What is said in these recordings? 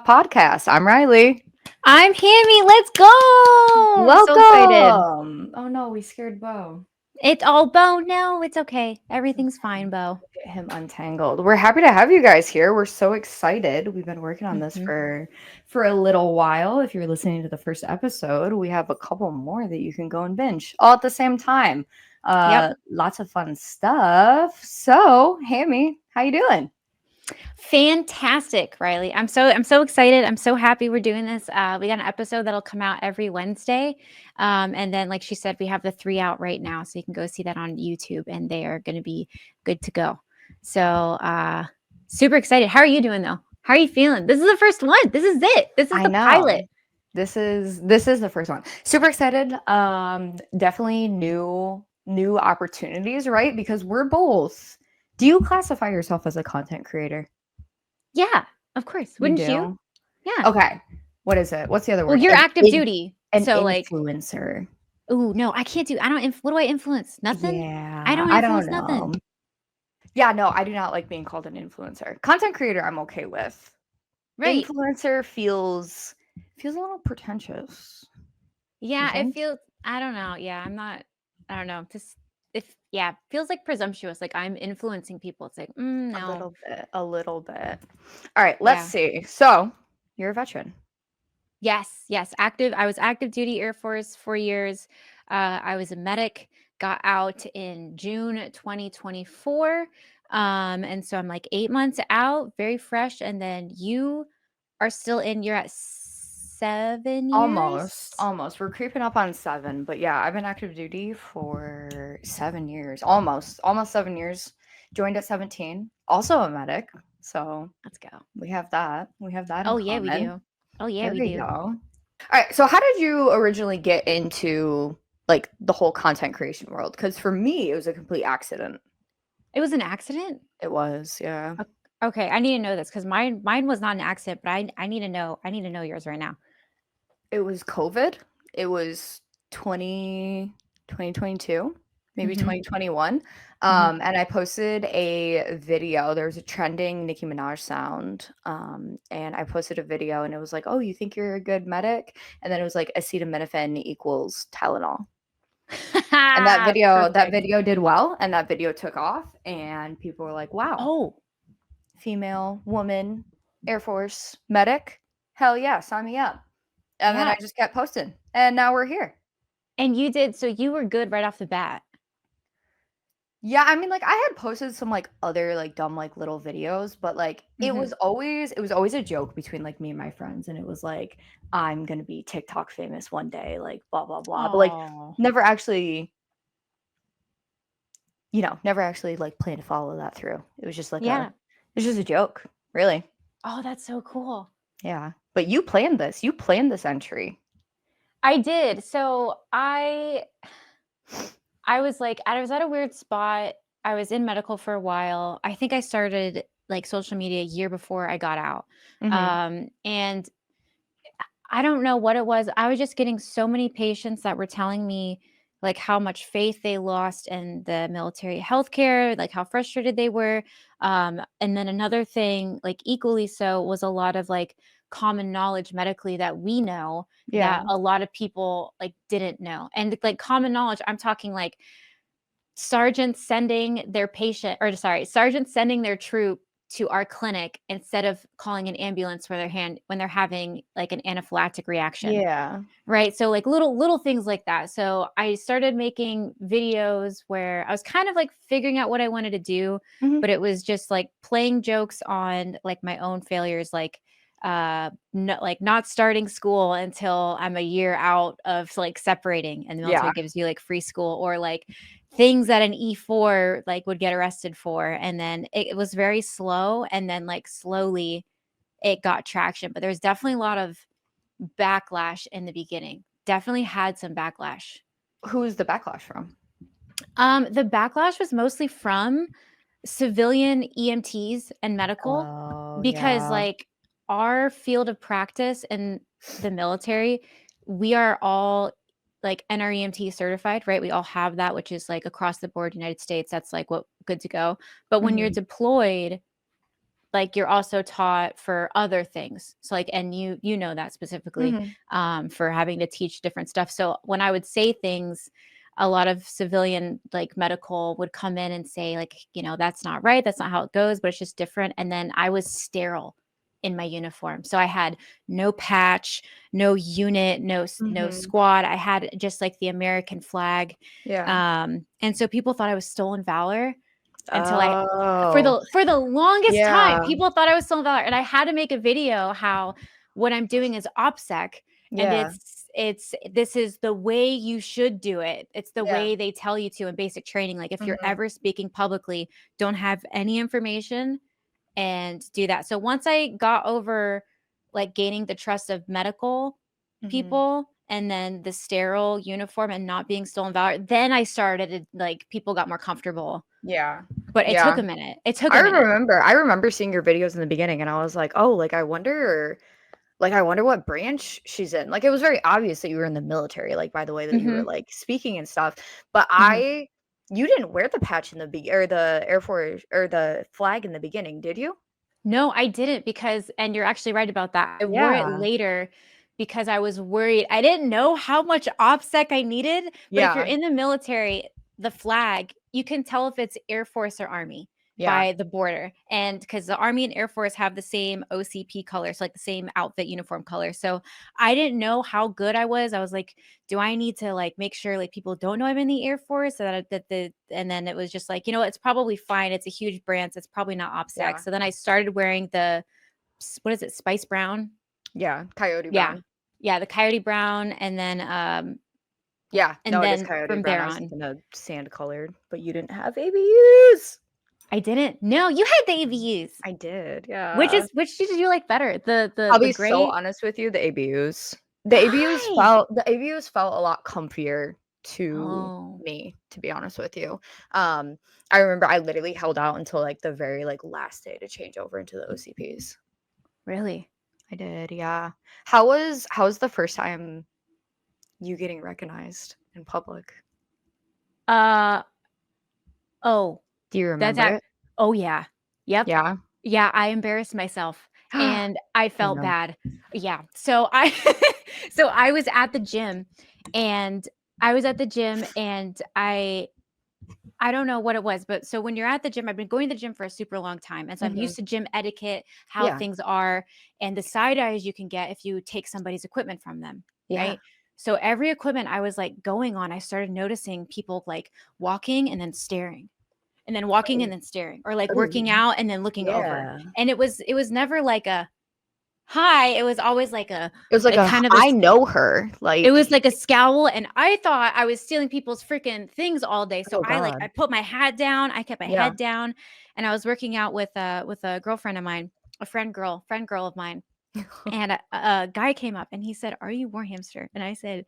Podcast. I'm Riley. I'm Hammy. Let's go. I'm so excited. Welcome. Oh no, we scared Bo. It's all Bo. No, it's okay. Everything's fine, Bo. Get him untangled. We're happy to have you guys here. We're so excited. We've been working on this Hmm. for a little while. If you're listening to the first episode, we have a couple more that you can go and binge all at the same time. Yep. Lots of fun stuff. So, Hammy, how you doing? Fantastic, Riley. I'm so excited. I'm so happy we're doing this. We got an episode that'll come out every Wednesday. And then, like she said, we have the 3 out right now. So you can go see that on YouTube and they are going to be good to go. So super excited. How are you doing though? How are you feeling? This is the first one. This is it. This is I the know. pilot. This is the first one. Super excited. Definitely new opportunities, right? Because we're both. Do you classify yourself as a content creator? Yeah, of course. You Wouldn't you? do? Yeah. Okay. What is it? What's the other Well, word? you're active duty. An So like, influencer. ooh, no, I can't do. I don't. What do I influence? Nothing. I Yeah, don't I don't influence know. nothing. Yeah, no, I do not like being called an influencer. Content creator, I'm okay with. Right. Influencer feels a little pretentious. You Yeah. It think? feels. I don't know. Yeah. I'm not. I don't know. Just if yeah, feels like presumptuous. Like I'm influencing people. It's like, A no. little bit, a little bit. All right, let's Yeah. see. So, you're a veteran. Yes. Yes. Active. I was active duty Air Force 4 years. I was a medic. Got out in June 2024. And so I'm like 8 months out, very fresh. And then you are still in. You're at 7 years. Almost. We're creeping up on 7, but yeah, I've been active duty for 7 years. Almost 7 years. Joined at 17. Also a medic. So, Let's go. we have that. We have that in Oh yeah, we common. do. Oh yeah, There we we do. go. All right, so how did you originally get into like the whole content creation world? Cuz for me, it was a complete accident. It was an accident. It was, yeah. O- Okay, I need to know this because mine was not an accident, but I need to know. I need to know yours right now. It was COVID. It was 2022, maybe Mm-hmm. 2021. Mm-hmm. And I posted a video. There was a trending Nicki Minaj sound. And I posted a video and it was like, oh, you think you're a good medic? And then it was like acetaminophen equals Tylenol. And that Perfect. video did well and that video took off and people were like, wow, Oh, female, woman, Air Force, medic. Hell yeah, sign me up. And then I yeah. just kept posting, and now we're here. And you did. So you were good right off the bat. Yeah, I mean, like, I had posted some, like, other, like, dumb, like, little videos, but, like, Mm-hmm. it was always a joke between, like, me and my friends, and it was like, "I'm gonna be TikTok famous one day," like, blah, blah, blah, but, like, Oh, never actually never actually, like, planned to follow that through. It was just like a yeah. it was just a joke, really. Oh, that's so cool. Yeah, but you planned this entry. I did. So I was like, I was at a weird spot. I was in medical for a while. I think I started like social media a year before I got out. Mhm. And I don't know what it was. I was just getting so many patients that were telling me like how much faith they lost in the military healthcare, like how frustrated they were. And then another thing, like equally so, was a lot of like common knowledge medically that we know that Yeah. a lot of people like didn't know. And like common knowledge, I'm talking like sergeants sending their troop to our clinic instead of calling an ambulance when they're having like an anaphylactic reaction, Yeah. right? So like little things like that. So I started making videos where I was kind of like figuring out what I wanted to do, Mhm. but it was just like playing jokes on like my own failures, like like not starting school until I'm a year out of like separating and the military Yeah. gives you like free school, or like things that an E4 like would get arrested for. And then it was very slow, and then like slowly it got traction, but there's definitely a lot of backlash in the beginning. Definitely had some backlash. Who is the backlash from? The backlash was mostly from civilian EMTs and medical, Oh, because yeah. like our field of practice in the military, we are all like NREMT certified, right? We all have that, which is like across the board United States. That's like what good to go. But when you're Mhm. deployed, like you're also taught for other things. So like, and you know that specifically, Mhm. for having to teach different stuff. So when I would say things, a lot of civilian like medical would come in and say like, that's not right, that's not how it goes, but it's just different. And then I was sterile in my uniform, so I had no patch, no unit, no Mhm. squad. I had just like the American flag. Yeah. And so people thought I was stolen valor until I Oh. for the longest time, Yeah. people thought I was stolen valor, and I had to make a video how what I'm doing is OPSEC, and Yeah. this is the way you should do it. It's the Yeah. way they tell you to in basic training. Like if you're Mhm. ever speaking publicly, don't have any information and do that. So once I got over like gaining the trust of medical Mhm. people and then the sterile uniform and not being stolen valor, then I started to, like, people got more comfortable. Yeah. But it took Yeah. a minute. It took I a minute. remember I remember seeing your videos in the beginning, and I was like, "Oh, like, I wonder what branch she's in." Like, it was very obvious that you were in the military, like, by the way that you were, Mhm. like, speaking and stuff, but Mhm. I you didn't wear the patch in the or the Air Force or the flag in the beginning, did you? No, I didn't, because and you're actually right about that. I wore it Yeah. later because I was worried. I didn't know how much OPSEC I needed, but if you're Yeah. in the military, the flag, you can tell if it's Air Force or Army Yeah. by the border. And because the Army and Air Force have the same OCP colors, like the same outfit uniform color. So I didn't know how good I was. I was like, do I need to like make sure like people don't know I'm in the Air Force, so and then it was just like, it's probably fine. It's a huge brand, so it's probably not OPSEC. Yeah. So then I started wearing the what is it, spice brown? Yeah. Coyote Yeah. brown. Yeah, the coyote brown, Yeah. and No, it is then coyote from brown. there I was on. thinking of sand colored, but you didn't have ABUs. I didn't. No, you had the ABUs. I did, yeah. Which did you like better? I'll The be so gray. honest with you, the ABUs. Why? The ABUs felt a lot comfier to Oh, me, to be honest with you. Um, I remember I literally held out until, like, the very, like, last day to change over into the OCPs. really? I did, yeah. How was the first time you getting recognized in public? Uh, oh, Do you that's remember ac it? oh, yeah. Yep. Yeah? Yeah, I embarrassed myself, and I Oh, felt no. bad. Yeah. So I so I was at the gym, and I don't know what it was, but so when you're at the gym, I've been going to the gym for a super long time. And so I'm Mhm. used to gym etiquette, how Yeah, things are, and the side eyes you can get if you take somebody's equipment from them. yeah. Right. So every equipment I was like going on, I started noticing people like walking and then staring, and then walking Oh, and then staring, or like oh, working out and then looking over. yeah. And it was never like a hi. It was always It was like like a kind of a I know her, it was like, like a scowl, and I thought I was stealing people's freaking things all day. So oh I god. put my hat down, I kept my Yeah. head down, and I was working out with a girlfriend of mine, a friend girl of mine. And a guy came up and he said, "Are you war hamster?" And I said,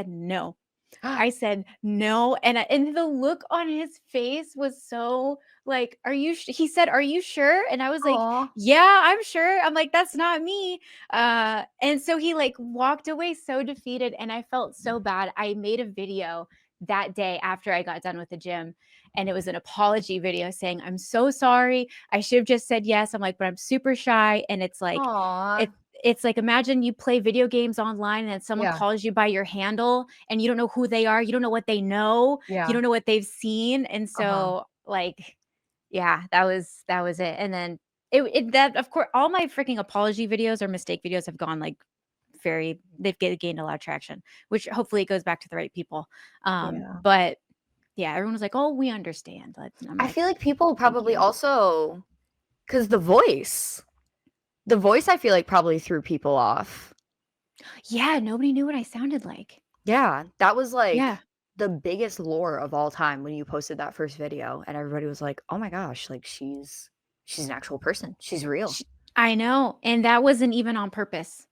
"No." I said, "No," and the look on his face was so like, "Are you he said, "Are you sure?" And I was like, Aw. "Yeah, I'm sure." I'm like, "That's not me." And so he like walked away so defeated, and I felt so bad. I made a video that day after I got done with the gym, and it was an apology video saying, "I'm so sorry. I should have just said yes." I'm like, "But I'm super shy." And it's like Aw. it's like, imagine you play video games online and then someone Yeah, calls you by your handle and you don't know who they are, you don't know what they know, you yeah, don't know what they've seen. And uh-huh. so like, yeah, that was it. And then it that of course all my freaking apology videos or mistake videos have gone like gained a lot of traction, which hopefully it goes back to the right people. Yeah. But yeah, everyone was like, "Oh, we understand." But I'm I like, feel like people "Thank probably you." also, because the voice I feel like probably threw people off. Yeah, nobody knew what I sounded like. Yeah, that was, like, Yeah. the biggest lore of all time when you posted that first video, and everybody was like, "Oh my gosh, like, she's an actual person. She's real." Sh I know, and that wasn't even on purpose.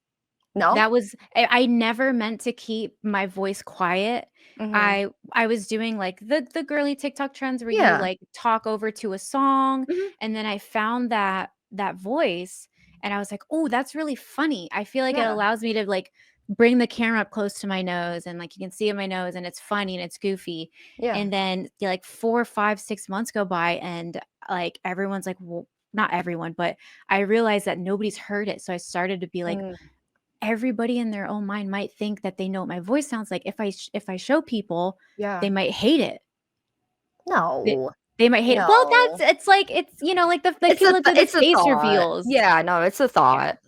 No? That was I never meant to keep my voice quiet. Mhm. I was doing, like, the girly TikTok trends where you, Yeah. like, talk over to a song, Mhm. and then I found that voice, and I was like, "Oh, that's really funny." I feel like it Yeah. allows me to, like, bring the camera up close to my nose, and, like, you can see in my nose, and it's funny, and it's goofy, Yeah. and then, yeah, like, 4, 5, 6 months go by, and, like, everyone's like, "Well, not everyone, but I realized that nobody's heard it. So I started to be like, Mm, everybody in their own mind might think that they know what my voice sounds like. If I show people, yeah. they might hate it. They, No. they might hate it. Well, No. it's like it's like the people that do the It's a face thought. reveals. Yeah, no, it's a Yeah, thought.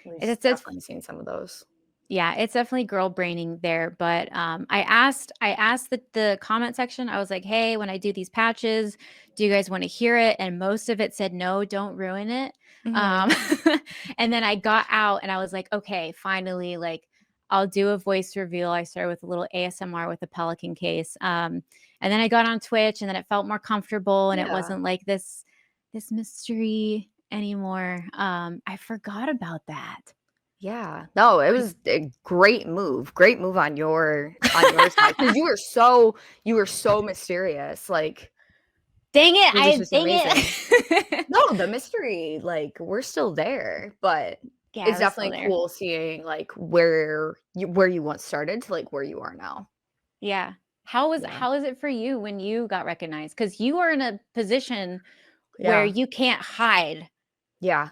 We've it's definitely seen some of those. yeah, it's definitely girl braining there. But I asked the comment section. I was like, hey, when I do these patches, do you guys want to hear it? And most of it said no, don't ruin it. Mhm. Um, and then I got out and I was like, okay, finally, like I'll do a voice reveal. I started with a little ASMR with a Pelican case. And then I got on Twitch and then it felt more comfortable and it Yeah. wasn't like this mystery anymore. I forgot about that. Yeah. No, it I was a great move. Great move on your side because you were so mysterious. Like Dang it, it was just dang amazing. it. No, the mystery, like we're still there, but Yeah, it's we're still definitely there. cool seeing like where you once started to like where you are now. Yeah. Yeah. How is it for you when you got recognized? Because you are in a position where Yeah. you can't hide. Yeah.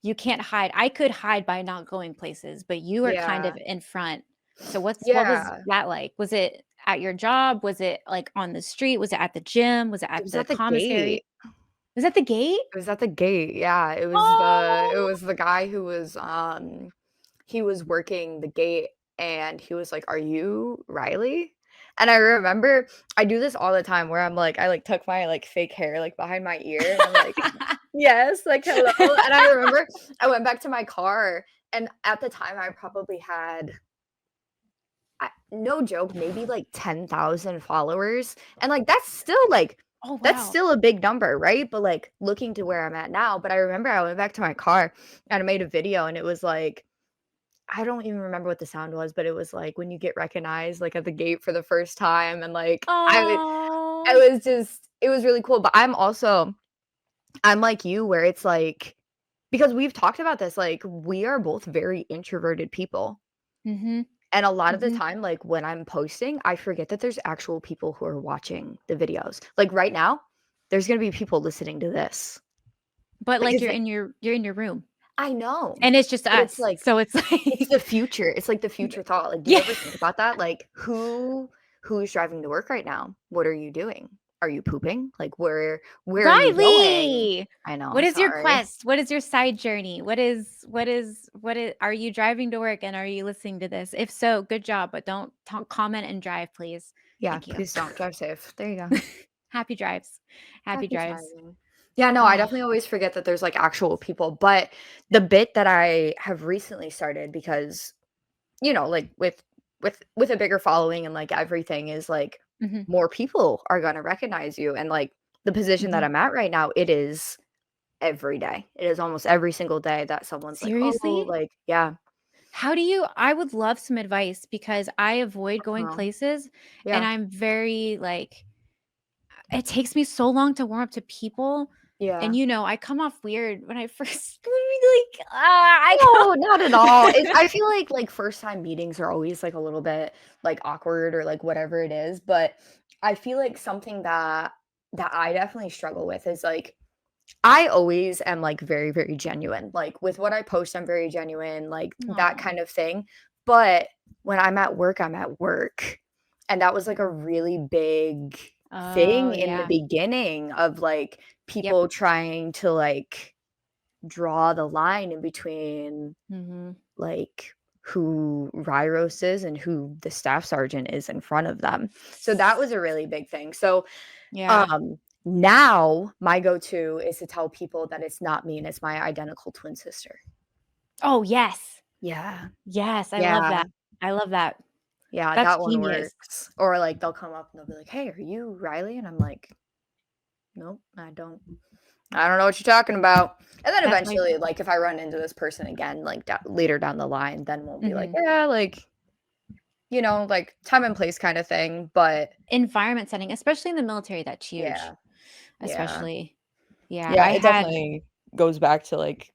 You can't hide. I could hide by not going places, but you are kind Yeah. of in front. So what was Yeah. that like? Was it at your job? Was it like on the street? Was it at the gym? Was it It at was the at the commissary? gate. Was that the gate? It was at the gate. Yeah. It Oh. was the guy who was he was working the gate and he was like, "Are you Riley?" And I remember I do this all the time where I'm like I like tuck my like fake hair like behind my ear and I'm like, "Yes, like hello." And I remember I went back to my car and at the time I probably had no joke, maybe like 10,000 followers. And like Oh, that's wow. still a big number, right? But like looking to where I'm at now, but I remember I went back to my car and I made a video and it was like I don't even remember what the sound was, but it was like when you get recognized like at the gate for the first time and like I Oh. was just it was really cool. But I'm like you where it's like because we've talked about this, like we are both very introverted people. Mhm. And a lot of the Mhm. time, like, when I'm posting, I forget that there's actual people who are watching the videos. Like, right now, there's gonna be people listening to this But, like, because they you're in your room, I know, and it's just but it's us, like so it's it's like the future. It's like the future thought. Like, do you yeah. ever think about that? Like, who's driving to work right now? What are you doing? Are you pooping? Like, where are you going? Riley! I know, What I'm is your sorry. quest? What is your side journey? What is are you driving to work, and are you listening to this? If so, good job, but don't ta comment and drive, please. Yeah, Thank you. please don't drive safe. There you go. Happy drives. Happy Happy drives. driving. Yeah, no, I Oh. definitely always forget that there's, like, actual people, but the bit that I have recently started because, like, with a bigger following and, like, everything is, like, Mhm, more people are gonna recognize you, and, like, the position that mhm. I'm at right now, it is every day. It is almost every single day that someone's like, "Oh," Seriously? like yeah. How do you I would love some advice because I avoid going Uh-huh. places, and Yeah. I'm very, like it takes me so long to warm up to people, and, Yeah. I come off weird when I first like, I come No, not at all. I feel like first time meetings are always like a little bit like awkward or like whatever it is, but I feel like something that I definitely struggle with is like I always am like very, very genuine. Like with what I post, I'm very genuine, like that Aw. kind of thing. But when I'm at work, I'm at work. And that was like a really big Oh, thing in the yeah. beginning of like Yep. people trying to like draw the line in between Mhm. like who Ryros is and who the staff sergeant is in front of them. So that was a really big thing. So Yeah. now my go-to is to tell people that it's not me and it's my identical twin sister. Oh, yes. Yeah. Yes, I love Yeah. that. I love that. Yeah, That's that one genius. works. Or like they'll come up and they'll be like, "Hey, are you Riley?" And I'm like, "Nope, I don't know what you're talking about." And then That's my eventually, like if I run into this person again, like later down the line, then we'll be like, Mhm. "Yeah, like like time and place kind of thing." But Environment setting, especially in the military, that's huge. yeah, yeah. Especially yeah, Yeah, I it had definitely goes back to, like,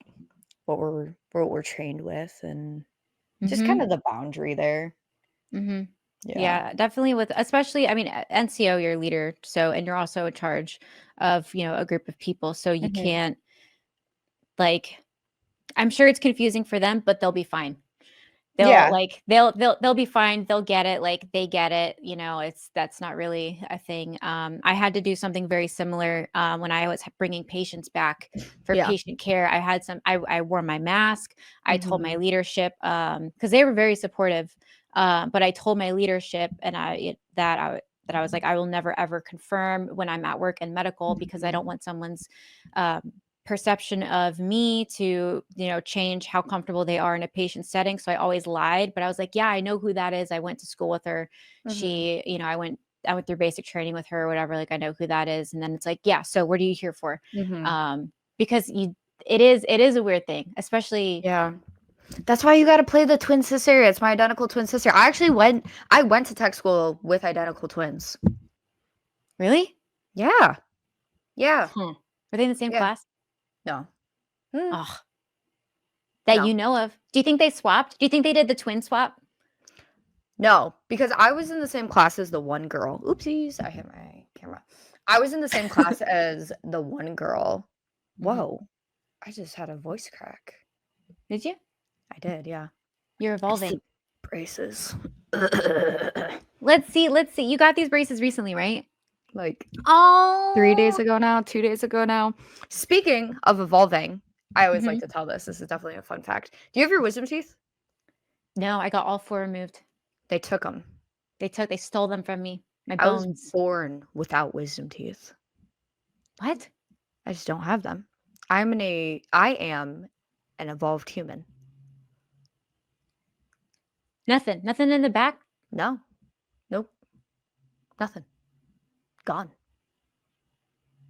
what we're trained with and just kind Mhm. of the boundary there. Mhm. Yeah. Yeah, definitely with especially I mean, NCO, you're a leader, so and you're also in charge of, a group of people, so you Mhm. can't like, I'm sure it's confusing for them, but they'll be fine. They'll, Yeah. like, they'll be fine, they'll get it, like, they get it, that's not really a thing. I had to do something very similar, when I was bringing patients back for Yeah. patient care. I wore my mask. I told my Mhm. leadership, because they were very supportive, but I told my leadership and that I was like, "I will never ever confirm when I'm at work in medical because I don't Mhm. want someone's, um, perception of me to, change how comfortable they are in a patient setting." So I always lied, but I was like, "Yeah, I know who that is. I went to school with her. Mhm. I went through basic training with her or whatever. Like, I know who that is." And then it's like, "Yeah, so what are you here for?" Mhm. Because it is a weird thing, especially. Yeah. That's why you gotta play the twin sister. It's my identical twin sister. I went to tech school with identical twins. Really? Yeah. Yeah. Huh. Were they in the same Yeah. class? No. Mm, Oh, that no. you know of. Do you think they swapped? Do you think they did the twin swap? No, because I was in the same class as the one girl. Oopsies, I hit my camera. I was in the same class as the one girl. Mhm. Whoa, I just had a voice crack. Did you? I did, yeah. You're It's the evolving. braces. Let's see. Let's see. You got these braces recently, right? Like 3 days Oh. ago now, 2 days ago now. Speaking of evolving, I always like Mhm. to tell this. This is definitely a fun fact. Do you have your wisdom teeth? No, I got all 4 removed. They took them. They stole them from me. My I was bones. born without wisdom teeth. What? I just don't have them. I am an evolved human. Nothing. Nothing in the back? No. Nope. Nothing. Gone.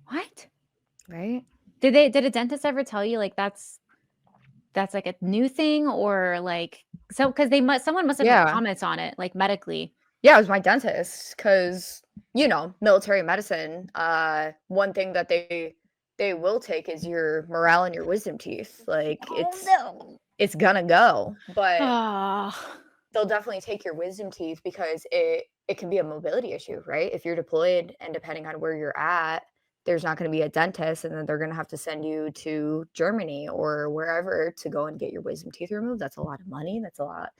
What? Right? Did a dentist ever tell you, like, that's, like, a new thing or, like, so because someone must have made Yeah. comments on it, like, medically. Yeah, it was my dentist because, military medicine, one thing that they will take is your morale and your wisdom teeth. Like, Oh, it's gonna go, no. but Oh. they'll definitely take your wisdom teeth because it can be a mobility issue, right? If you're deployed and depending on where you're at, there's not gonna be a dentist, and then they're gonna have to send you to Germany or wherever to go and get your wisdom teeth removed. That's a lot of money. That's a lot,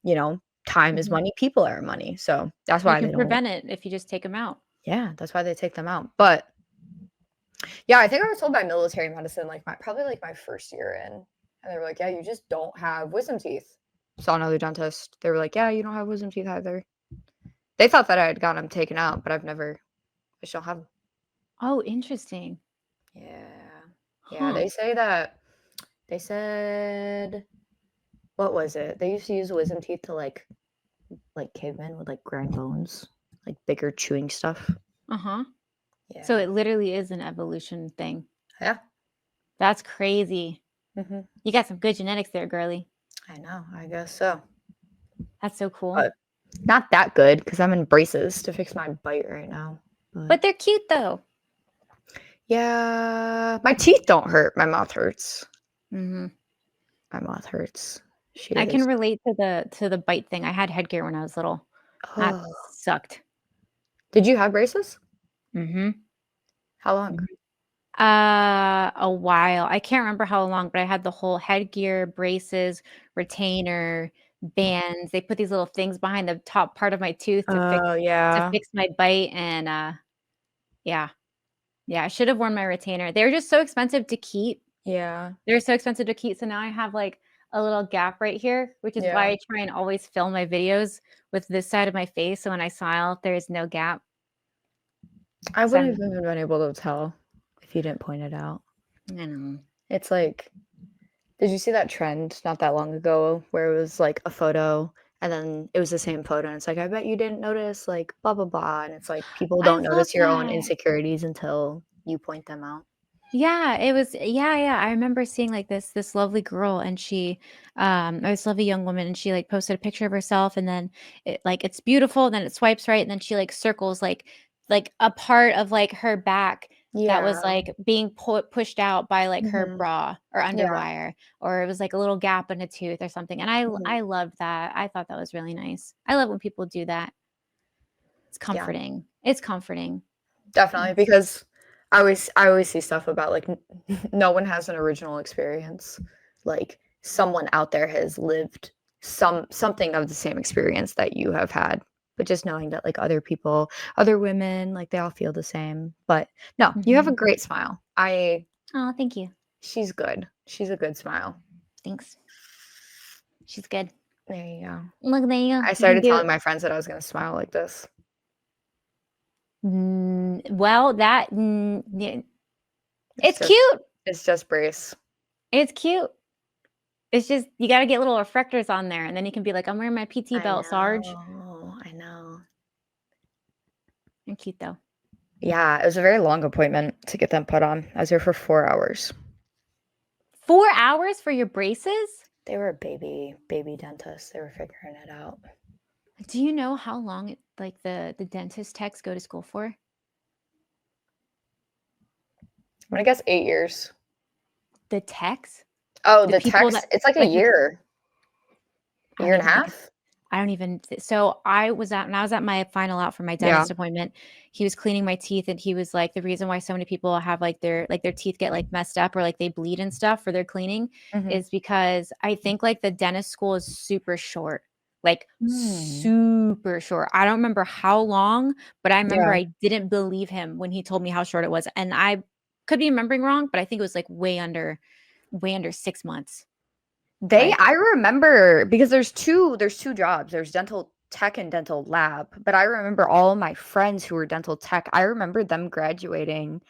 you know, time is Mhm. money, people are money. So that's You why can they don't. prevent it if you just take them out. Yeah, that's why they take them out. But yeah, I think I was told by military medicine, like probably like my first year in, and they were like, "Yeah, you just don't have wisdom teeth." Saw another dentist. They were like, "Yeah, you don't have wisdom teeth either." They thought that I had gotten them taken out, but I still have 'em. Oh, interesting. Yeah. Yeah, Huh. they say that they said what was it? They used to use wisdom teeth to like cavemen would like grind bones, like bigger chewing stuff. Uh-huh. So Yeah. it literally is an evolution thing. Yeah. That's crazy. Mhm. You got some good genetics there, girly. I know, I guess so. That's so cool. But not that good because 'cause I'm in braces to fix my bite right now. But But they're cute though. yeah, my teeth don't hurt. My mouth hurts. Mhm. My mouth hurts. She I can is. relate to the bite thing. I had headgear when I was little. That Oh. sucked. Did you have braces? Mhm. How long? Mhm. A while. I can't remember how long, but I had the whole headgear, braces, retainer, bands. They put these little things behind the top part of my tooth to fix Oh, to yeah. fix my bite, and, yeah. Yeah, I should have worn my retainer. They were just so expensive to keep. Yeah. They're so expensive to keep, so now I have, like, a little gap right here, which is why Yeah. I try and always film my videos with this side of my face, so when I smile, there's no gap. I 'Cause wouldn't I'm have even been able to tell if you didn't point it out. I know. It's like, did you see that trend not that long ago where it was like a photo and then it was the same photo and it's like, I bet you didn't notice like blah blah blah. And it's like people I don't love notice your own that. insecurities until you point them out. Yeah, it was yeah, I remember seeing, like, this lovely girl, and she, this lovely young woman, and she, like, posted a picture of herself, and then it's beautiful, then it swipes right, and then she, like, circles, like, a part of, like, her back that was, Yeah. like, being pushed out by, like, her Mhm. bra or Yeah. underwire, or it was, like, a little gap in a tooth or something, and Mhm. I loved that. I thought that was really nice. I love when people do that. It's Yeah. comforting. It's comforting. Definitely It's because I always see stuff about like no one has an original experience. Like someone out there has lived something of the same experience that you have had. But just knowing that like other people, other women, like they all feel the same. But no, you have a Mhm. great smile. I Oh, thank you. She's good. She's a good smile. Thanks. She's good. There you go. Look, there you go. I You can started do telling it. my friends that I was gonna smile like this. Well, yeah, It's it's just cute. it's just brace. It's cute. It's just you gotta get little reflectors on there, and then you can be like, "I'm wearing my PT I belt, Sarge." know. I know. They're cute though. Yeah, it was a very long appointment to get them put on. I was there for 4 hours. 4 hours for your braces? They were baby dentists. They were figuring it out. Do you know how long like the dentist techs go to school for? I'm gonna guess 8 years. The techs? Oh, The the people text, that it's like a like the year. I Year don't and a even think half? I don't even so when I was at my final out for my Yeah. dentist appointment, he was cleaning my teeth and he was like, the reason why so many people have like their teeth get like messed up or like they bleed and stuff for their cleaning Mhm. is because I think like the dentist school is super short. Like Hmm. super short. I don't remember how long, but I remember Yeah. I didn't believe him when he told me how short it was. And I could be remembering wrong, but I think it was like way under 6 months. They Like I remember because there's two jobs. There's dental tech and dental lab, but I remember all my friends who were dental tech, I remember them graduating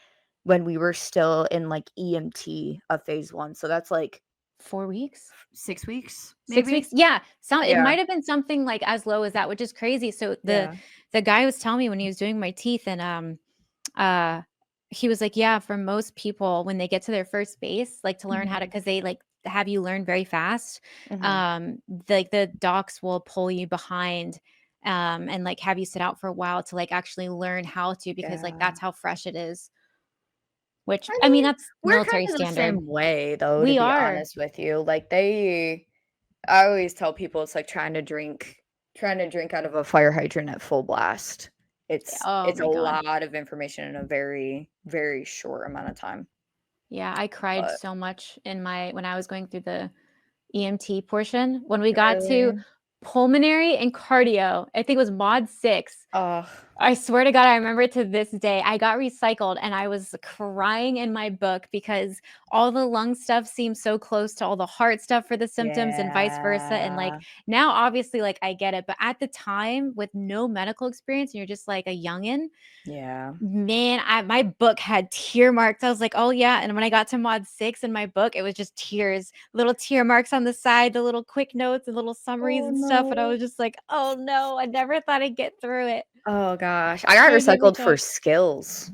when we were still in, like, EMT of phase 1, so that's, like, 4 weeks. 6 weeks, 6 maybe? weeks? Yeah, it Yeah, might have been something, like, as low as that, which is crazy. So yeah. the guy was telling me when he was doing my teeth and, uh, he was like, "Yeah, for most people, when they get to their first base, like, to learn how to, Mhm, because they, like, have you learn very fast, mhm. like, the docs will pull you behind, and, like, have you sit out for a while to, like, actually learn how to because, like, Yeah. that's how fresh it is, which, I I mean, mean, that's we're military kinda the standard. same way, though, to We be are. honest with you, like, I always tell people it's like trying to drink out of a fire hydrant at full blast. It's Oh it's a my god. lot of information in a very, very short amount of time, Yeah, I cried but so much when I was going through the EMT portion. When we got to really? pulmonary and cardio, I think it was mod 6. Ugh, I swear to God, I remember it to this day. I got recycled and I was crying in my book because all the lung stuff seemed so close to all the heart stuff for the symptoms and vice versa. And like yeah, now, obviously, like I get it. But at the time, with no medical experience, and you're just like a youngin', yeah. man, my book had tear marks. I was like, "Oh, yeah," and when I got to mod 6 in my book, it was just tears, little tear marks on the side, the little quick notes and little summaries Oh, and stuff, and I no. was just like, "Oh, no, I never thought I'd get through it." Oh gosh, I got It made me recycled cry. for skills.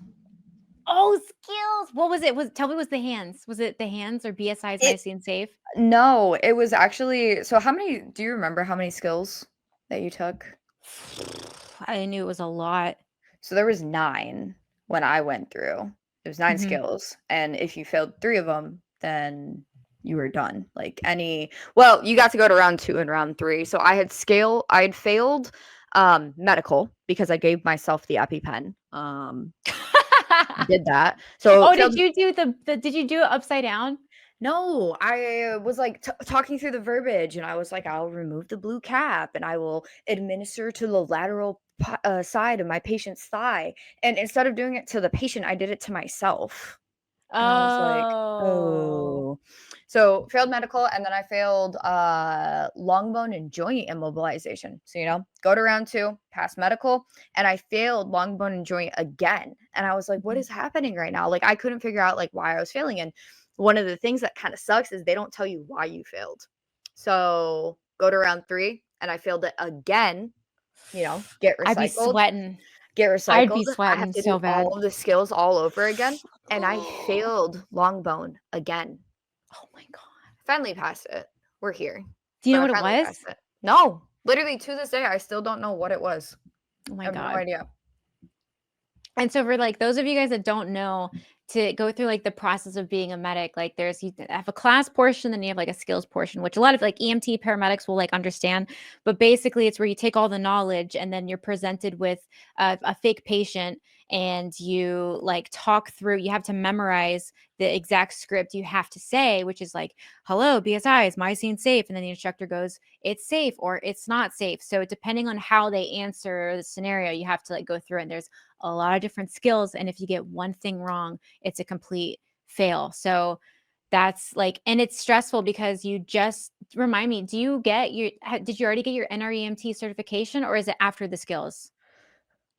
Oh, skills! What was it? Tell me, was the hands? Was it the hands or BSI's It nice and safe? No, it was actually so how many do you remember how many skills that you took? I knew it was a lot. So there was 9 when I went through. It was 9 Mhm. skills, and if you failed 3 of them, then you were done. Like, well, you got to go to round 2 and round 3. So I had failed, medical because I gave myself the EpiPen, did that. So Oh, failed. did you do did you do it upside down? No, I was, like, talking through the verbiage, and I was like, "I'll remove the blue cap, and I will administer to the lateral side of my patient's thigh," and instead of doing it to the patient, I did it to myself, and I was like, Oh. "Oh." So, failed medical, and then I failed, long bone and joint immobilization. So, go to round 2, pass medical, and I failed long bone and joint again, and I was like, "What Mhm. is happening right now?" Like, I couldn't figure out, like, why I was failing, and one of the things that kinda sucks is they don't tell you why you failed. So, go to round 3, and I failed it again, get I'd be recycled, sweating. get I'd be recycled. I have sweating to do so bad. all of the skills all over again, and I Oh failed long bone again. my god. Finally passed it. We're here, Do you but know I what it finally was? passed it. No, literally to this day, I still don't know what it was. Oh I my have no god. idea. And so for like those of you guys that don't know, to go through like the process of being a medic, like you have a class portion, then you have like a skills portion, which a lot of like EMT paramedics will like understand. But basically, it's where you take all the knowledge and then you're presented with a fake patient, and you like talk through, you have to memorize the exact script you have to say, which is like, hello, BSI, is my scene safe? And then the instructor goes, it's safe or it's not safe. So depending on how they answer the scenario, you have to like go through, and there's a lot of different skills. And if you get one thing wrong, it's a complete fail. So that's like, and it's stressful because you just remind me, do you get your, did you already get your NREMT certification, or is it after the skills?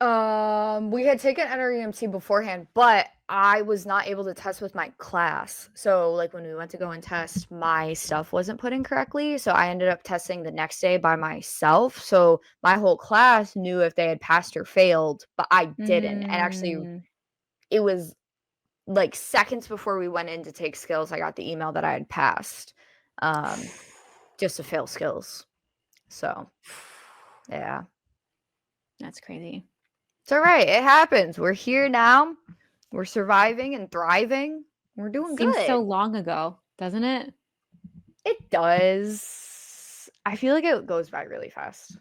We had taken NREMT beforehand, but I was not able to test with my class. So, like, when we went to go and test, my stuff wasn't put in correctly. So, I ended up testing the next day by myself. So, my whole class knew if they had passed or failed, but I didn't. And actually, Mm. it was like seconds before we went in to take skills, I got the email that I had passed, um, just to fail skills. So, yeah. That's crazy. It's all right. It happens. We're here now. We're surviving and thriving. We're doing Seems so good. long ago, doesn't it? It does. I feel like it goes by really fast.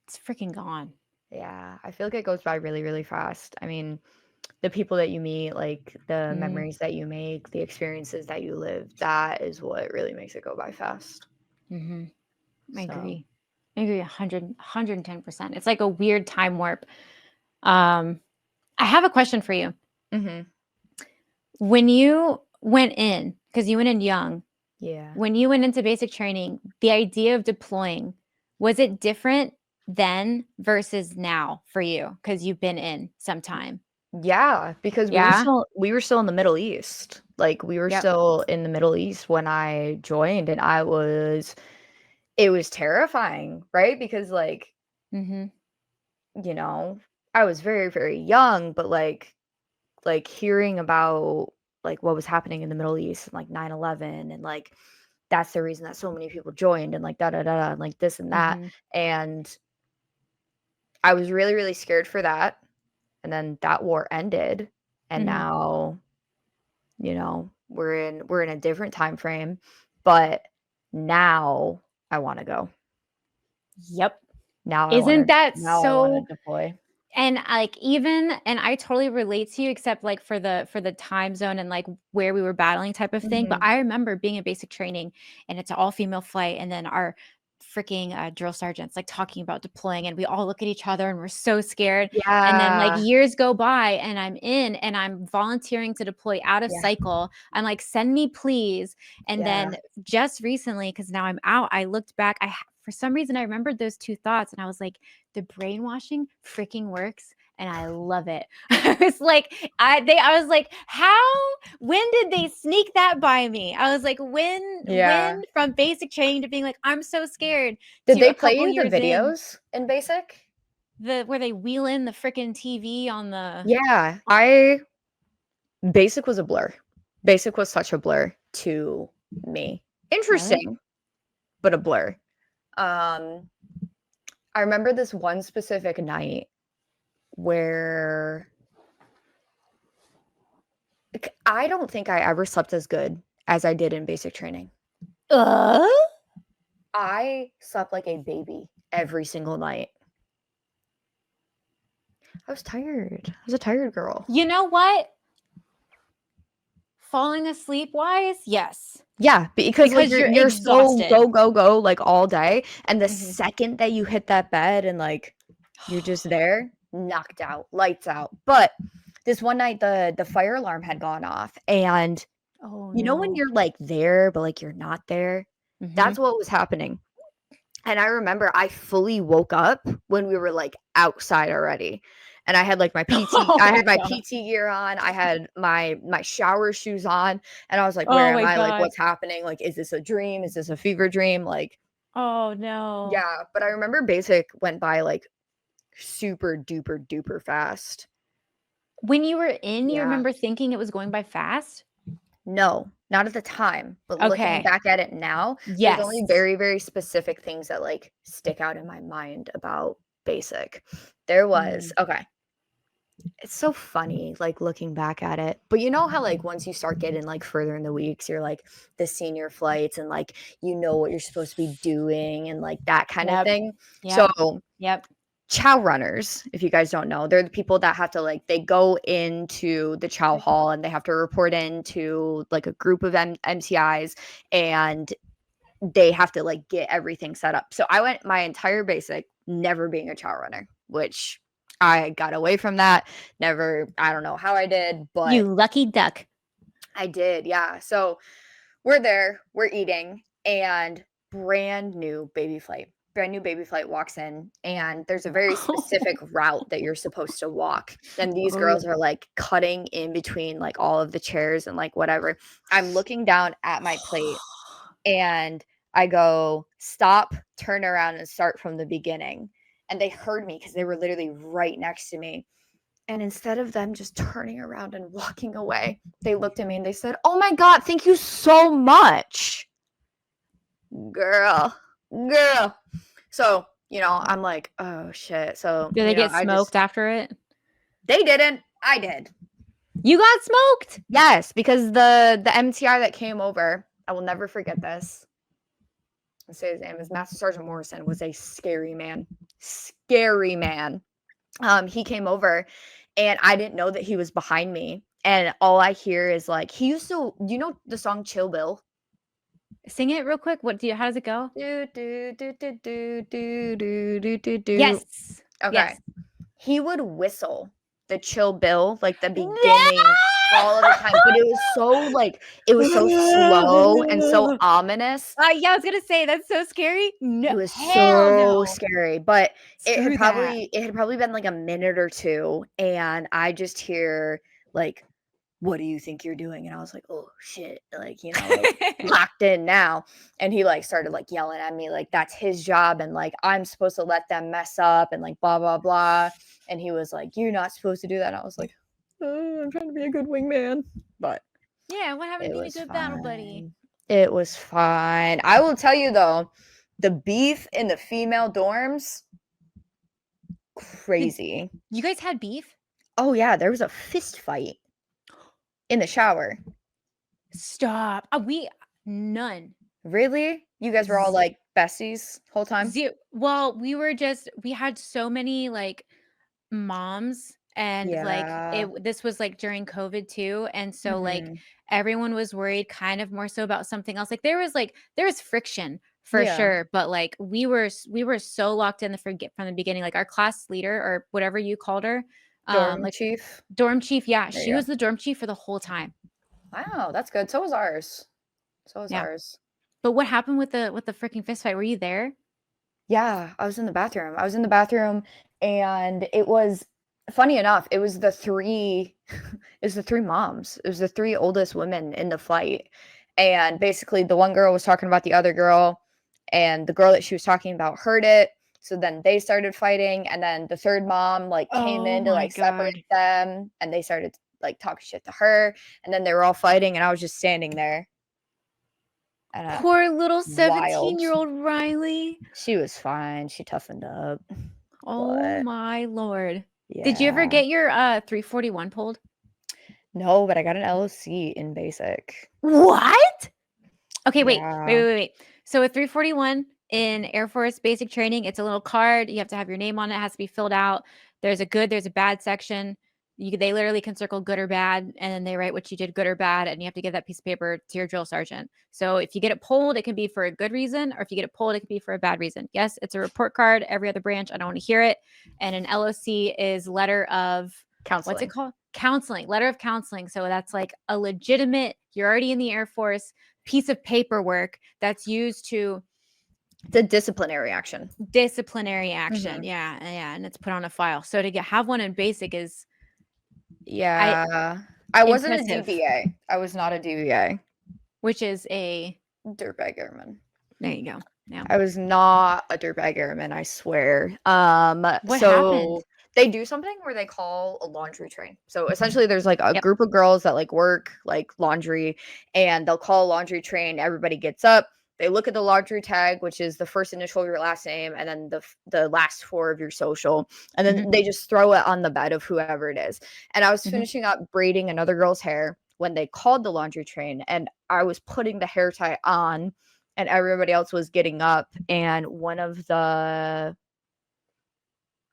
It's freaking gone. Yeah, I feel like it goes by really, really fast. I mean, the people that you meet, like the Mm, memories that you make, the experiences that you live, that is what really makes it go by fast. hmm I So, agree. I agree 110%. It's like a weird time warp. Um, I have a question for you. mhm. When you went in, because you went in young, Yeah. when you went into basic training, the idea of deploying, was it different then versus now for you? Because you've been in some time. Yeah, because Yeah. we were still in the Middle East. Like, we were Yep. still in the Middle East when I joined, and it was terrifying, right? Because, like, hmm you know, I was very, very young, but, hearing about, like, what was happening in the Middle East and, like, 9/11 and, like, that's the reason that so many people joined and, like, da da da da, and, like, this and that, hmm and I was really, really scared for that, and then that war ended, and hmm now, we're in a different time frame, but now I wanna go. Yep. Now I Isn't wanna that now I wanna so? deploy. And like even, and I totally relate to you, except like for the time zone and like where we were battling type of thing. But Mhm. I remember being in basic training, and it's an all female flight, and then our freaking drill sergeants like talking about deploying, and we all look at each other and we're so scared. And then like Yeah. years go by, and I'm in and I'm volunteering to deploy out of Yeah. cycle. I'm like, send me please. And Yeah. then just recently, because now I'm out, I looked back. For some reason I remembered those two thoughts, and I was like, the brainwashing freaking works, and I love it. I was like, I was like, how, when did they sneak that by me? I was like, when Yeah. from basic training to being like, I'm so scared, Did to they a play couple you the years in, videos in BASIC? where they wheel in the freaking TV on the. Yeah, I BASIC was a blur. BASIC was such a blur to me. Really? Interesting, but a blur. Um, I remember this one specific night where I don't think I ever slept as good as I did in basic training. Uh? I slept like a baby every single night. I was tired. I was a tired girl. You know what? Falling asleep wise, yes. Yeah, because, like, Because you're you're so exhausted. go, go, go, like, all day, and the Mhm. second that you hit that bed and, like, you're just there, knocked out, lights out. But this one night, the fire alarm had gone off, and Oh when no. you're, like, there, but, like, you're not there? Mhm. That's what was happening. And I remember I fully woke up when we were, like, outside already, and I had, like, Oh I my had my god. PT gear on, I had my shower shoes on, and I was like, "Where Oh am my I? Like, god. what's happening? Like, is this a dream? Is this a fever dream?" Like, Oh no. yeah, but I remember basic went by, like, super duper duper fast. When you were in, you Yeah. remember thinking it was going by fast? No, not at the time, but looking Okay. back at it now, there's only Yes. very, very specific things that, like, stick out in my mind about basic. There was Mm. okay. It's so funny, like, looking back at it, but you know how, like, once you start getting, like, further in the weeks, you're, like, the senior flights and, like, what you're supposed to be doing and, like, that kinda Yep. thing? So, Yep. Yep. chow runners, if you guys don't know, they're the people that have to like they go into the chow hall and they have to report into like a group of MTIs, and they have to like get everything set up. So I went my entire basic never being a chow runner, which I got away from that. Never, I don't know how I did, but You lucky duck. I did. Yeah. So we're there, we're eating, and brand new baby flight walks in, and there's a very specific route that you're supposed to walk. And these Oh. girls are like cutting in between like all of the chairs and like whatever. I'm looking down at my plate and I go, stop, turn around, and start from the beginning. And they heard me because they were literally right next to me. And instead of them just turning around and walking away, they looked at me and they said, "Oh my God, thank you so much." Girl, girl. So, I'm like, oh shit. So, Did they get smoked after it? They didn't. I did. You got smoked? Yes, because the MTR that came over, I will never forget this. I'll say his name is Master Sergeant Morrison, was a scary man. Scary man. He came over and I didn't know that he was behind me. And all I hear is like, he used to, the song Chill Bill? Sing it real quick. How does it go? Do, do, do, do, do, do, do, do, do, do. Yes. Okay. Yes. He would whistle the Chill Bill, like the No! beginning, all of the time. But it was so slow and so ominous. Yeah, I was gonna say that's so scary. No, It was hell so no. scary. But it had Screw probably been like a minute or two, and I just hear like, "What do you think you're doing?" And I was like, "Oh shit!" Like, that. locked in now. And he like started like yelling at me like that's his job, and like I'm supposed to let them mess up, and like blah blah blah. And he was like, "You're not supposed to do that." And I was like, I'm trying to be a good wingman, but Yeah, what happened to it being a was good battle buddy? fine. It was fine. I will tell you though, the beef in the female dorms, crazy. You guys had beef? Oh yeah, there was a fist fight in the shower. Stop. None. Really? You guys were all like besties whole time? Well, we had so many like moms, and like Yeah. this was like during COVID too, and so like Mhm. everyone was worried kind of more so about something else. Like there was friction for Yeah. sure, but like we were so locked in from the beginning. Like our class leader or whatever you called her, Dorm like chief? dorm chief, yeah, There she you was go. the dorm chief for the whole time. Wow, that's good. So was ours. So was Yeah. ours. But what happened with the freaking fist fight? Were you there? Yeah, I was in the bathroom. I was in the bathroom, and it was funny enough, it was the 3 it was the 3 moms. It was the 3 oldest women in the flight. And basically the one girl was talking about the other girl, and the girl that she was talking about heard it. So then they started fighting, and then the 3rd mom like came Oh in to my like separate god. them, and they started like talking shit to her, and then they were all fighting, and I was just standing there. And Poor little wild. 17-year-old Riley. She was fine. She toughened up. Oh But my lord. Did you ever yeah. get your 341 pulled? No, but I got an LOC in basic. What? Okay, wait. Wait, Yeah. wait, wait. So a 341 in Air Force basic training, it's a little card. You have to have your name on it. It has to be filled out. There's a good, there's a bad section. They literally can circle good or bad, and then they write what you did good or bad, and you have to give that piece of paper to your drill sergeant. So if you get it pulled, it can be for a good reason, or if you get it pulled, it can be for a bad reason. Yes, it's a report card. Every other branch, I don't want to hear it. And an LOC is letter of Counseling. what's it called? Counseling, letter of counseling. So that's like a legitimate, you're already in the Air Force piece of paperwork that's used to The disciplinary action. disciplinary action. Mhm. Yeah, yeah, and it's put on a file. So to have one in basic is Yeah. I wasn't a impressive, DBA. I was not a DBA. which is a Dirtbag airman. there you go. Yeah. I was not a dirtbag airman, I swear. What happened? They do something where they call a laundry train. So essentially there's like a Yep. group of girls that like work like laundry, and they'll call a laundry train. Everybody gets up. They look at the laundry tag, which is the first initial of your last name and then the last 4 of your social. And then Mhm, they just throw it on the bed of whoever it is. And I was mhm. finishing up braiding another girl's hair when they called the laundry train, and I was putting the hair tie on, and everybody else was getting up, and one of the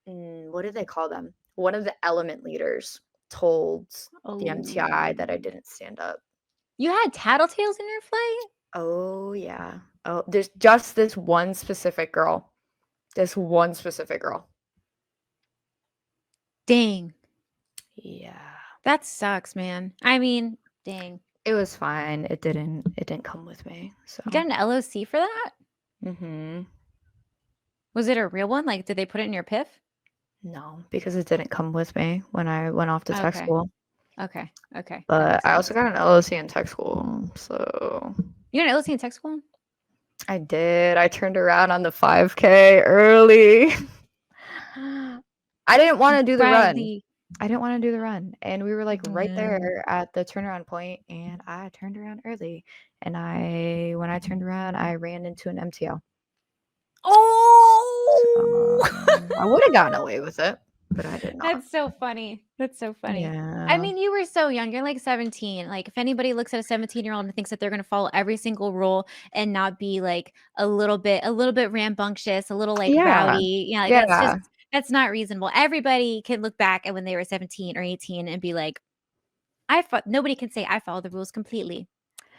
what did they call them? One of the element leaders told the MTI that I Oh. didn't stand up. You had tattletales in your flight? Oh, yeah. Oh, there's just this one specific girl. This one specific girl. Dang. Yeah. That sucks, man. I mean, dang. It was fine. It didn't come with me. So, You got an LOC for that? mhm. Was it a real one? Like, did they put it in your PIF? No, because it didn't come with me when I went off to tech Okay. school. Okay. Okay. That But makes I also sense. got an LLC in tech school. So, You got an LOC in tech school? I did. I turned around on the 5K early. I didn't wanna do the run. Riley. I didn't wanna do the run, and we were, like, right Man. there at the turnaround point, and I turned around early, and when I turned around, I ran into an MTL. Oh! I would've gotten away with it, but I did not. That's so funny. That's so funny. I Yeah. mean, you were so young. You're like 17. Like, if anybody looks at a 17-year-old and thinks that they're gonna follow every single rule and not be like a little bit rambunctious, a little like Yeah. rowdy, like Yeah. that's not reasonable. Everybody can look back at when they were 17 or 18 and be like, nobody can say I follow the rules completely.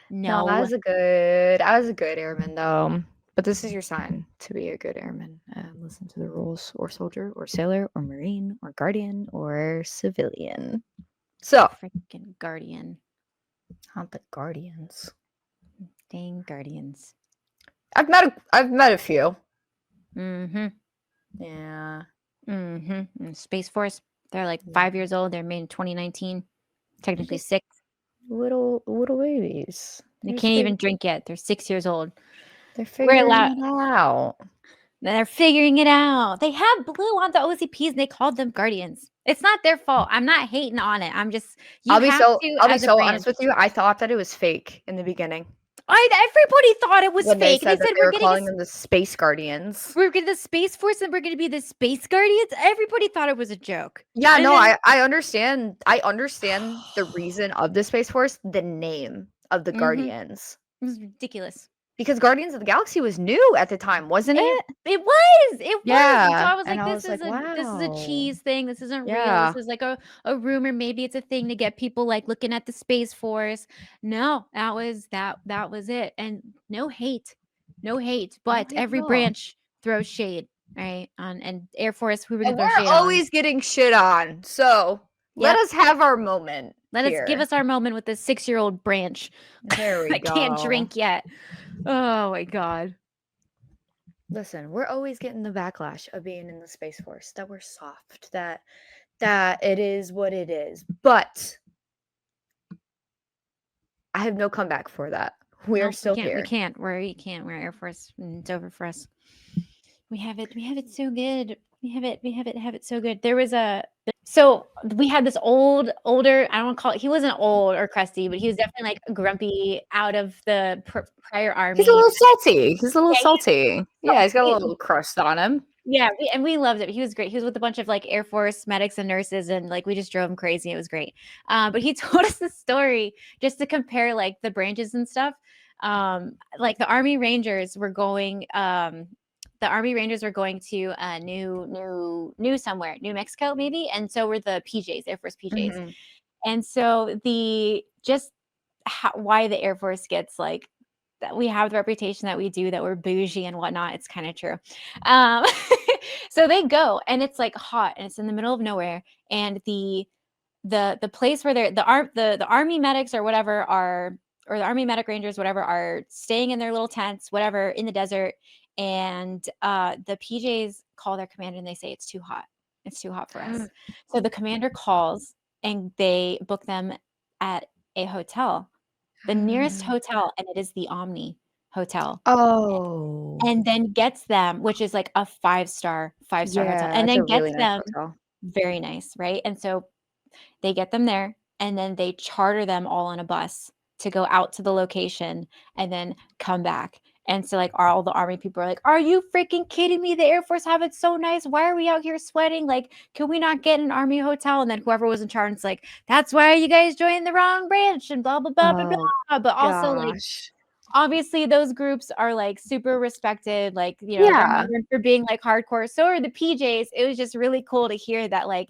No, No. I was a good airman, though. But this is your sign to be a good airman. Listen to the rules, or soldier, or sailor, or marine, or guardian, or civilian. So, Freaking guardian. not the guardians. Dang guardians. I've met a few. Mm-hmm. Yeah. Mm-hmm. And Space Force, they're like Yeah. 5 years old. They're made in 2019. They're Technically just 6. little babies. They They're can't just even drink yet. They're 6 years old. they're We're figuring allowed it out. They're figuring it out. They have blue on the OCPs and they called them guardians. It's not their fault. I'm not hating on it. I'm just you have to I'll be as a so honest branch. with you. I thought that it was fake in the beginning Everybody thought it was when they fake. They said that said they were calling them the Space Guardians. we're getting the Space Force and we're gonna be the Space Guardians. Everybody thought it was a joke. Yeah, And no, then I understand. I understand the reason of the Space Force, the name of the Mhm. Guardians. It was ridiculous. Because Guardians of the Galaxy was new at the time, wasn't It it? it was, and so Yeah, I was and like, I was like, this is a "Wow." cheese thing, this isn't real, this Yeah. is like a rumor, maybe it's a thing to get people, like, looking at the Space Force. No, that was it, and no hate, no hate, No but hate at every all. branch throws shade, right? And Air Force, who we're gonna And throw we're shade on? always getting shit on, so let Yep, us have our moment give here. us our moment with this 6-year-old branch There we that can't go. drink yet. Oh my god. Listen, we're always getting the backlash of being in the Space Force, that we're soft, that it is what it is, but I have no comeback for that. We are No, still we here. can't, we're Air Force, it's over for us. We have it so good. Have it so good. There was a so we had this older, I don't wanna call it, he wasn't old or crusty, but he was definitely, like, grumpy out of the prior He's a army. little salty. He's a little Yeah, salty. Yeah, he's got a little crust on him. yeah, we loved it. He was great. He was with a bunch of, like, Air Force medics and nurses, and, like, we just drove him crazy. It was great. But he told us the story just to compare, like, the branches and stuff. Like, the Army Rangers were going to, new somewhere, New Mexico maybe, and so were the PJs, Air Force PJs. Mhm. And so the just why the Air Force gets, like, that we have the reputation that we do, that we're bougie and whatnot, it's kinda true. Um, so they go, and it's, like, hot, and it's in the middle of nowhere, and the place where the army medics or whatever are, or the army medic rangers, whatever, are staying in their little tents, whatever, in the desert, and, the PJs call their commander, and they say, "It's too hot. It's too hot for us." So the commander calls, and they book them at a hotel, the nearest hotel, and it is the Omni Hotel, Oh. and then gets them, which is like a five-star hotel, Yeah, and it's then a really gets nice them hotel. very nice, right? And so they get them there, and then they charter them all on a bus to go out to the location and then come back. And so, like, all the army people are like, "Are you freaking kidding me? The Air Force have it so nice. Why are we out here sweating? Like, can we not get an army hotel?" And then whoever was in charge is like, "That's why you guys joined the wrong branch," and blah blah blah blah Oh blah. But also, like, gosh. obviously those groups are like super respected, like, you know, they're Yeah. known for being like hardcore. So are the PJs. It was just really cool to hear that like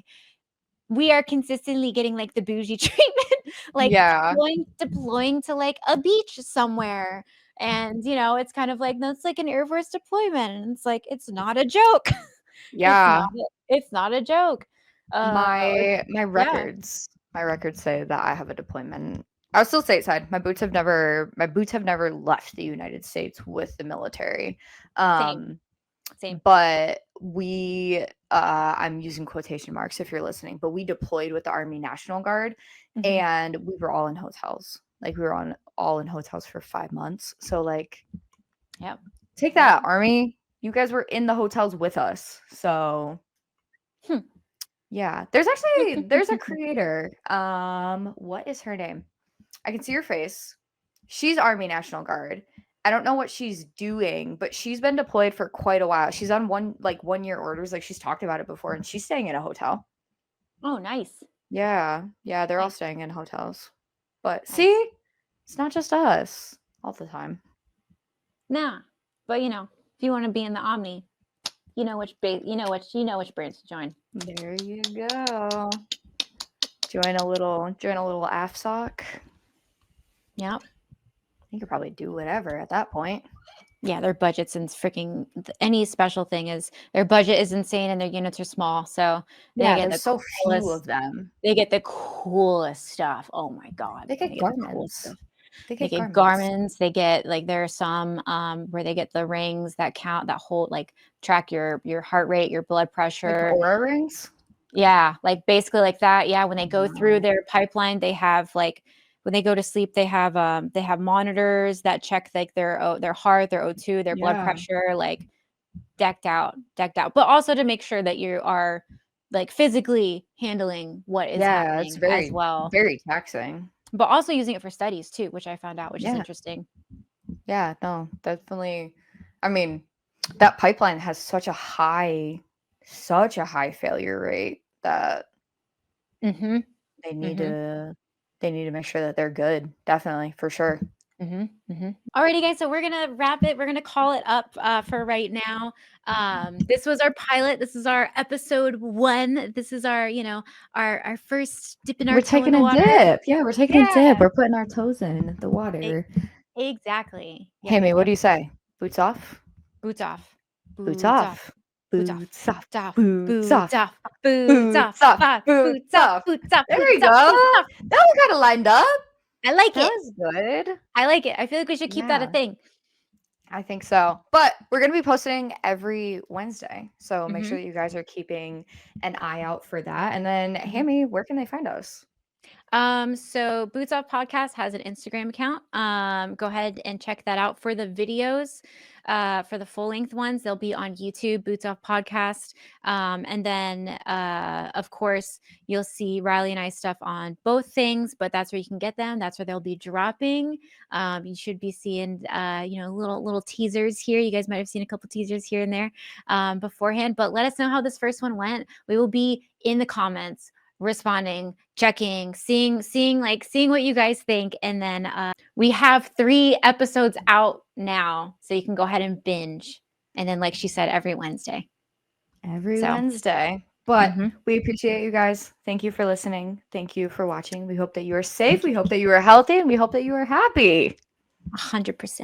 we are consistently getting like the bougie treatment, like Yeah. deploying to like a beach somewhere. And you know, it's kind of like that's like an Air Force deployment. And it's like it's not a joke. Yeah. It's not a joke. Or My yeah, records say that I have a deployment. I was still stateside. My boots have never left the United States with the military. same, Um, same. but we I'm using quotation marks if you're listening, but we deployed with the Army National Guard Mhm. and we were all in hotels. Like we were on all in hotels for 5 months. So like Yep. take Yep. that, Army. You guys were in the hotels with us. So Hmm. yeah, there's a creator. What is her name? I can see her face. She's Army National Guard. I don't know what she's doing, but she's been deployed for quite a while. She's on 1 year orders, like she's talked about it before, and she's staying in a hotel. Oh, nice. Yeah, yeah, they're all Nice. staying in hotels. But Nice. see, it's not just us all the time. Nah. But you know, if you want to be in the Omni, you know which you know which branch to join. There you go. Join a little AFSOC. Yep. You could probably do whatever at that point. Yeah, their budgets and freaking any special thing is their budget is insane and their units are small. So they Yeah, get there's the so few of coolest them. they get the coolest stuff. Oh my God. They They get get the coolest Garmins. stuff. They They get get Garmins. Garmins. They get like there are some where they get the rings that count that hold like track your heart rate, your blood Like the pressure. Aura rings? Yeah, like basically like that. Yeah, when they go through Wow. their pipeline, they have like when they go to sleep, they have monitors that check like their heart, their O2, their blood Yeah. pressure, like decked out. But also to make sure that you are like physically handling what is Yeah, it's happening as very, well. very taxing. But also using it for studies too, which I found out, which is Yeah. interesting. Yeah, no, definitely. I mean, that pipeline has such a high failure rate that Mhm. they need Mhm. to they need to make sure that they're good. Definitely, for sure. Mhm, mhm. Alrighty, guys. So we're gonna wrap it. We're gonna call it up for right now. This was our pilot. This is our episode 1. This is our, you know, our first dipping our We're toe in taking the a water. dip. Yeah, we're taking a Yeah, dip. We're putting our toes in the e- water. exactly. Yep, Hammy, yep, what do yep. you say? Boots off? Boots off. Boots Boots off. off. Boots off. Boots off. Boots off. Boots Boots off. off. Boots off. Boots off. Five. Boots Boots off. off. Boots off. There we Boots go. off. Boots off. That was kind of lined up. I like That it. was good. I like it. I feel like we should keep that a Yeah, thing. I think so. But we're going to be posting every Wednesday. So make Hmm. sure that you guys are keeping an eye out for that. And then, Hmm. Hammy, where can they find us? So Boots Off Podcast has an Instagram account. Go ahead and check that out for the videos. For the full length ones, they'll be on YouTube, Boots Off Podcast. And then, of course, you'll see Riley and I stuff on both things, but that's where you can get them. That's where they'll be dropping. You should be seeing, little teasers here. You guys might have seen a couple teasers here and there beforehand, but let us know how this first one went. We will be in the comments responding, checking, seeing what you guys think. And then we have 3 episodes out now, so you can go ahead and binge. And then, like she said, every Wednesday. Every So Wednesday. But mhm, we appreciate you guys. Thank you for listening. Thank you for watching. We hope that you are safe. We hope that you are healthy. And we hope that you are happy. 100%.